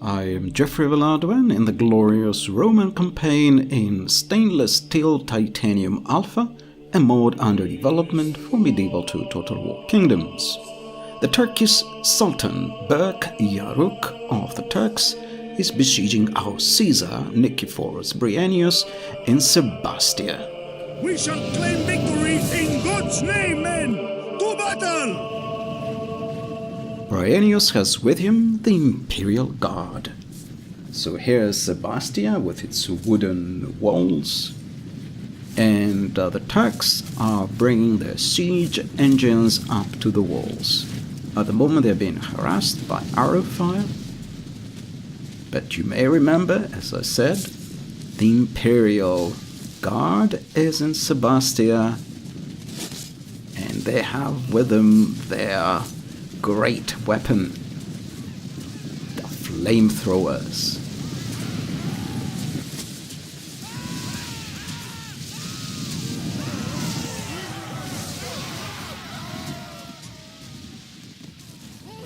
I am Jeffrey Veladwin in the glorious Roman campaign in stainless steel titanium alpha, a mod under development for medieval 2 Total War kingdoms. The Turkish Sultan Berk Yaruk of the Turks is besieging our Caesar Nicephorus Bryennius in Sebastia. We shall claim victory in God's name, men! To battle! Bryennius has with him the Imperial Guard. So here's Sebastia with its wooden walls. And the Turks are bringing their siege engines up to the walls. At the moment they're being harassed by arrow fire. But you may remember, as I said, the Imperial Guard is in Sebastia, and they have with them their great weapon, the flamethrowers.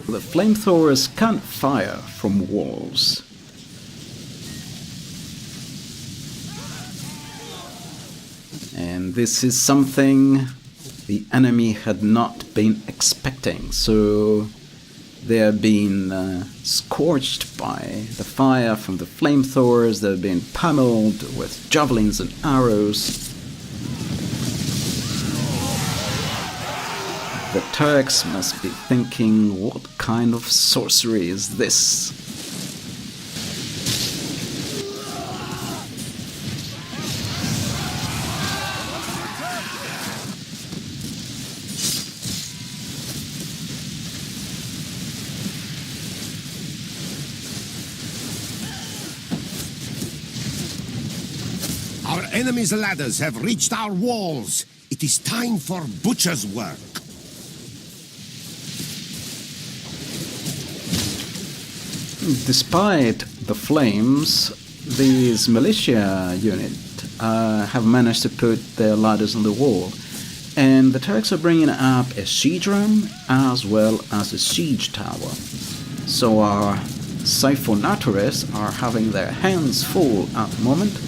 The flamethrowers can't fire from walls. And this is something the enemy had not been expecting, so they are being scorched by the fire from the flamethrowers. They're being pummeled with javelins and arrows. The Turks must be thinking, what kind of sorcery is this? Our enemies' ladders have reached our walls. It is time for butcher's work. Despite the flames, these militia unit have managed to put their ladders on the wall. And the Turks are bringing up a siege ram as well as a siege tower. So our Siphonatorists are having their hands full at the moment.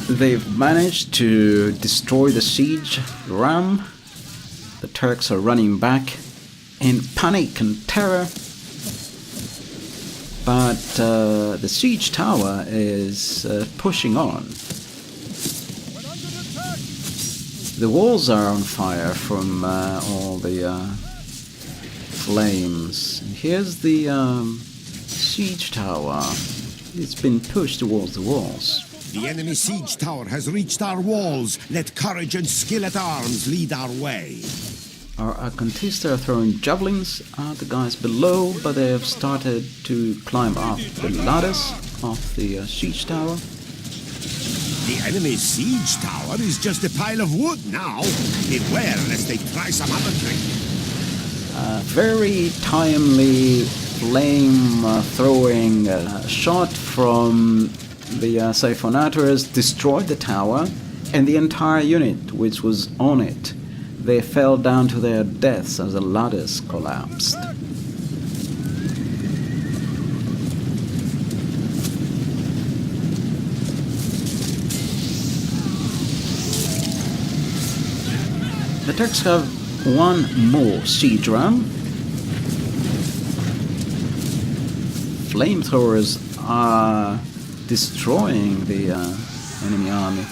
They've managed to destroy the siege ram. The Turks are running back in panic and terror. But the siege tower is pushing on. The walls are on fire from all the flames. Here's the siege tower. It's been pushed towards the walls. The enemy siege tower has reached our walls. Let courage and skill at arms lead our way. Our Acontists are throwing javelins at the guys below, but they have started to climb up the ladders of the siege tower. The enemy's siege tower is just a pile of wood now. Beware lest they try some other trick. Very timely flame-throwing shot from the Siphonatorists destroyed the tower, and the entire unit which was on it, they fell down to their deaths as the ladders collapsed. The Turks have one more siege ram. Flamethrowers are destroying the enemy army.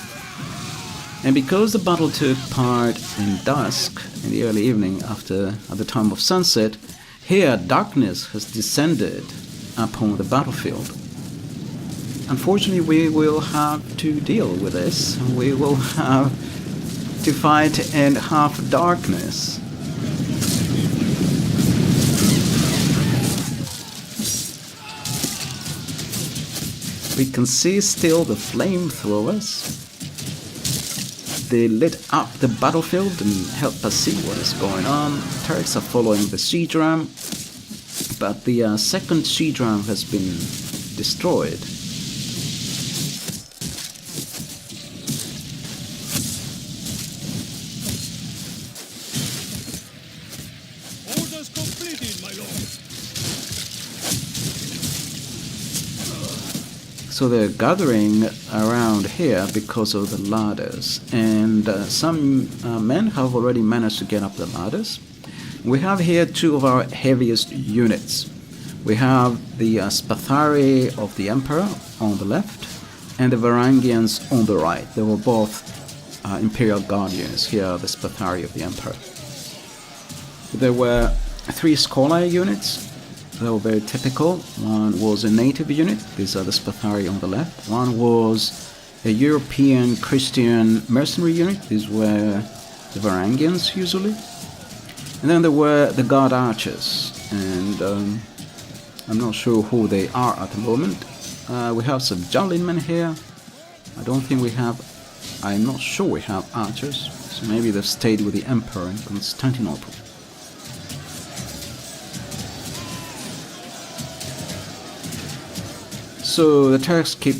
And because the battle took part in dusk, in the early evening at the time of sunset, here darkness has descended upon the battlefield. Unfortunately, we will have to deal with this. We will have to fight in half darkness. We can see still the flamethrowers. They lit up the battlefield and help us see what is going on. Turks are following the siege ram, but the second siege ram has been destroyed. Splendid, my lord. So they're gathering around here because of the ladders, and some men have already managed to get up the ladders. We have here two of our heaviest units. We have the Spathari of the Emperor on the left, and the Varangians on the right. They were both Imperial Guard units. Here are the Spathari of the Emperor. There were three Scholar units. They were very typical. One was a native unit. These are the Spathari on the left. One was a European Christian mercenary unit. These were the Varangians usually. And then there were the Guard Archers. And I'm not sure who they are at the moment. We have some javelin men here. I'm not sure we have archers. So maybe they've stayed with the Emperor in Constantinople. So the Turks keep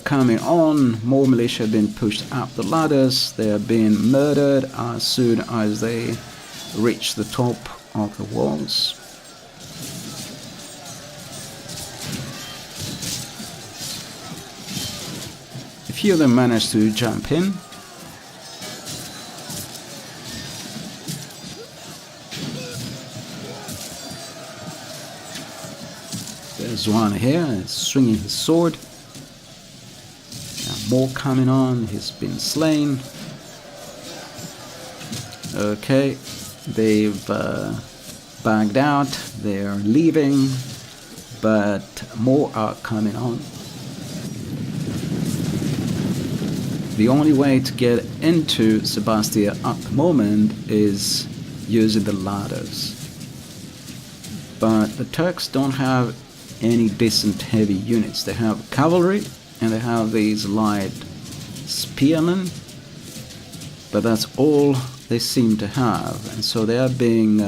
coming on. More militia have been pushed up the ladders. They are being murdered as soon as they reach the top of the walls. A few of them manage to jump in. There's one here, swinging his sword. More coming on, he's been slain. Okay, they've bagged out, they're leaving, but more are coming on. The only way to get into Sebastia at the moment is using the ladders. But the Turks don't have any decent heavy units. They have cavalry and they have these light spearmen, but that's all they seem to have, and so they are being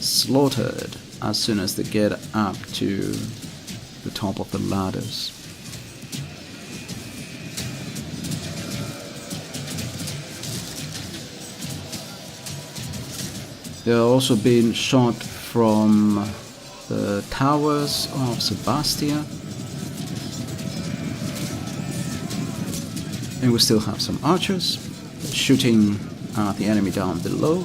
slaughtered as soon as they get up to the top of the ladders. They are also being shot from the towers of Sebastia, and we still have some archers shooting at the enemy down below.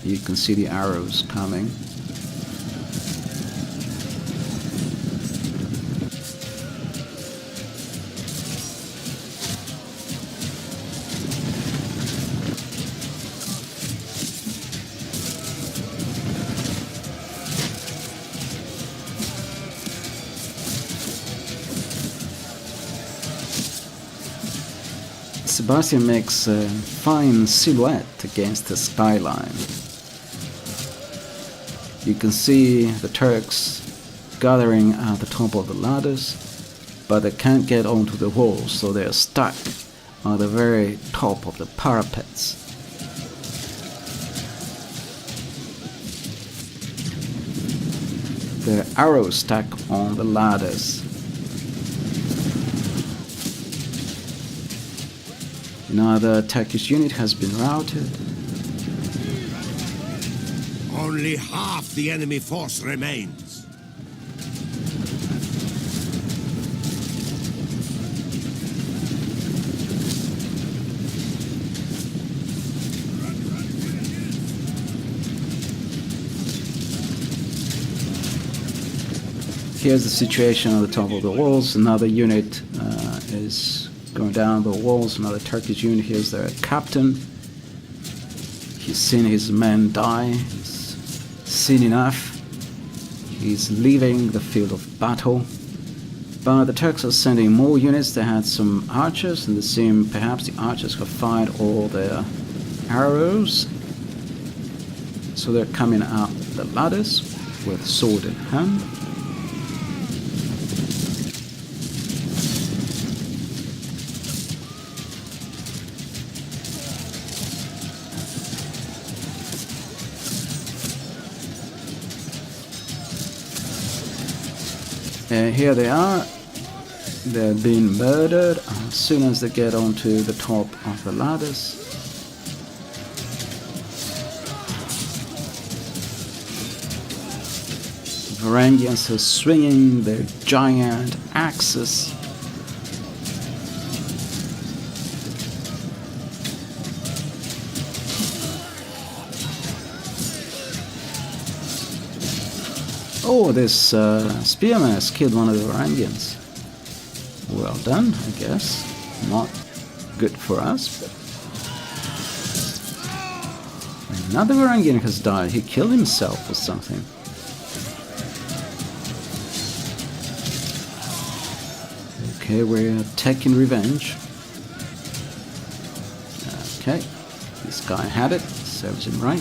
You can see the arrows coming. Sebastian makes a fine silhouette against the skyline. You can see the Turks gathering at the top of the ladders, but they can't get onto the walls, so they're stuck at the very top of the parapets. There are arrows stuck on the ladders. Another Turkish unit has been routed. Only half the enemy force remains. Here's the situation on the top of the walls. Another unit is going down the walls. Another Turkish unit. Here's their captain. He's seen his men die. He's seen enough. He's leaving the field of battle. But the Turks are sending more units. They had some archers, and it seems perhaps the archers have fired all their arrows. So they're coming up the ladders with sword in hand. Here they are. They're being murdered as soon as they get onto the top of the ladders. Varangians are swinging their giant axes. Oh, this spearman has killed one of the Varangians. Well done, I guess. Not good for us, but... Another Varangian has died. He killed himself or something. Okay, we're taking revenge. Okay, this guy had it. Serves him right.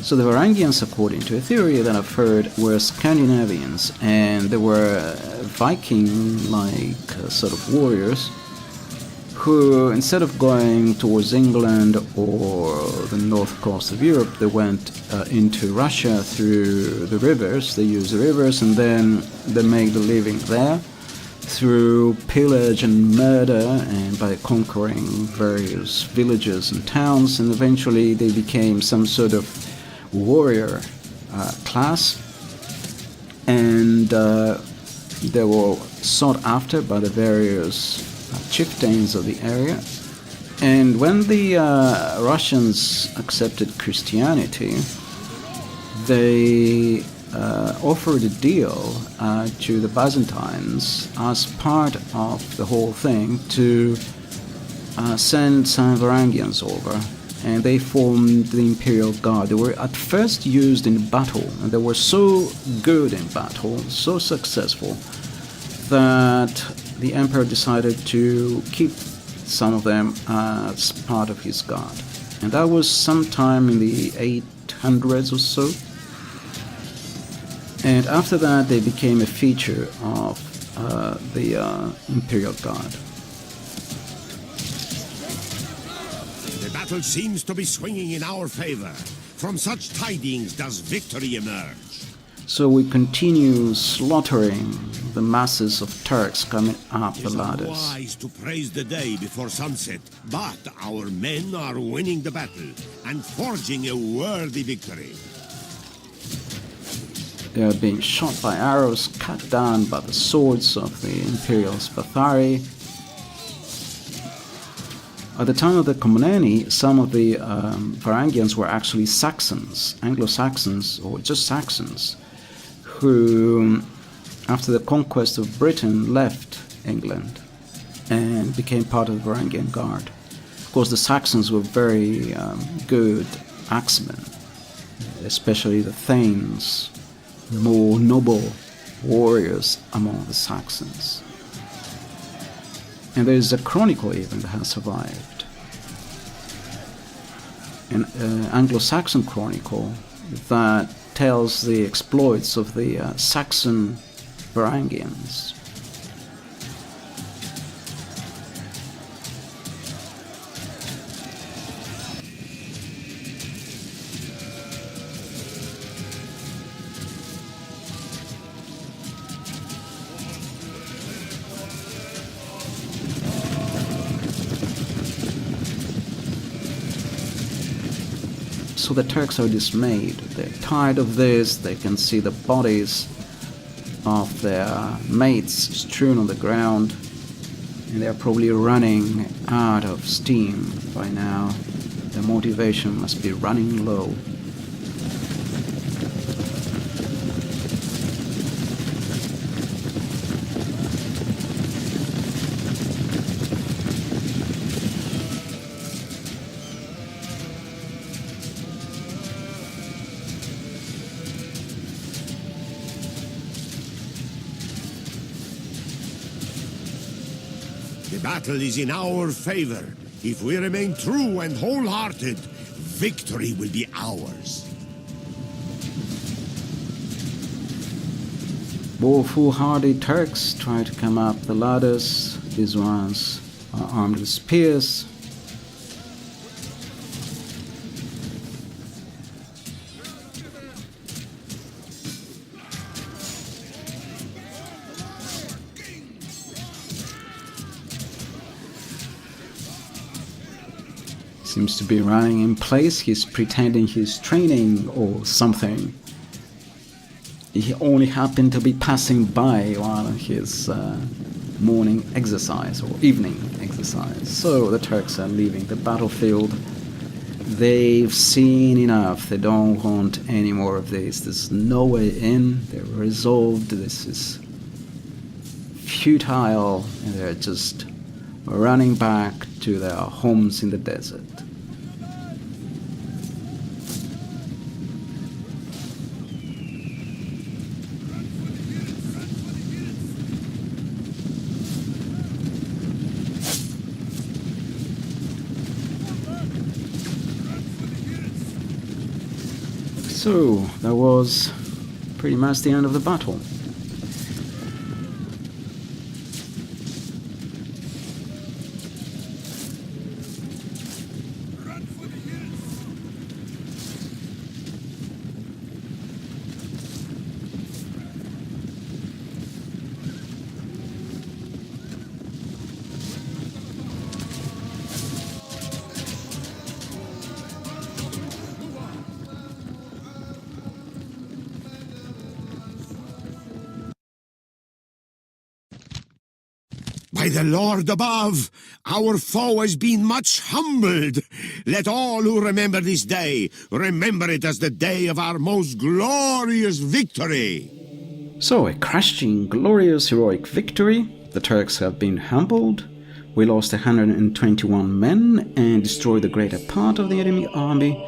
So the Varangians, according to a theory that I've heard, were Scandinavians, and they were Viking-like sort of warriors who, instead of going towards England or the north coast of Europe, they went into Russia through the rivers. They use the rivers and then they make the living there through pillage and murder and by conquering various villages and towns, and eventually they became some sort of warrior class, and they were sought after by the various chieftains of the area. And when the Russians accepted Christianity, they offered a deal to the Byzantines as part of the whole thing to send some Varangians over, and they formed the Imperial Guard. They were at first used in battle, and they were so good in battle, so successful, that the Emperor decided to keep some of them as part of his guard. And that was sometime in the 800s or so. And after that, they became a feature of the Imperial Guard. The battle seems to be swinging in our favor. From such tidings does victory emerge. So we continue slaughtering the masses of Turks coming up the ladders. It is unwise to praise the day before sunset, but our men are winning the battle and forging a worthy victory. They are being shot by arrows, cut down by the swords of the Imperial Spathari. At the time of the Komneni, some of the Varangians were actually Saxons, Anglo-Saxons, or just Saxons, who, after the conquest of Britain, left England and became part of the Varangian Guard. Of course, the Saxons were very good axemen, especially the Thanes, more noble warriors among the Saxons. And there is a chronicle even that has survived, an Anglo-Saxon chronicle that tells the exploits of the Saxon Varangians. So the Turks are dismayed. They're tired of this. They can see the bodies of their mates strewn on the ground, and they're probably running out of steam by now. Their motivation must be running low. The battle is in our favor. If we remain true and wholehearted, victory will be ours. More foolhardy Turks try to come up the ladders. These ones are armed with spears. Seems to be running in place. He's pretending he's training or something. He only happened to be passing by while his morning exercise or evening exercise. So the Turks are leaving the battlefield. They've seen enough. They don't want any more of this. There's no way in. They're resolved. This is futile, and they're just running back to their homes in the desert. So that was pretty much the end of the battle. By the Lord above, our foe has been much humbled. Let all who remember this day remember it as the day of our most glorious victory. So, a crashing, glorious, heroic victory. The Turks have been humbled. We lost 121 men and destroyed the greater part of the enemy army.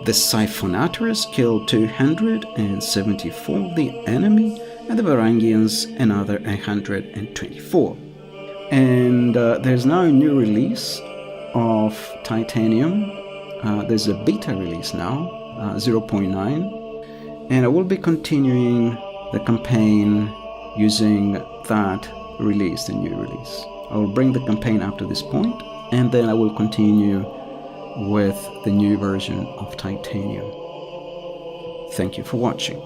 The Siphonators killed 274 of the enemy, and the Varangians another 124. And there's now a new release of Titanium. There's a beta release now, 0.9. And I will be continuing the campaign using that release, the new release. I will bring the campaign up to this point, and then I will continue with the new version of Titanium. Thank you for watching.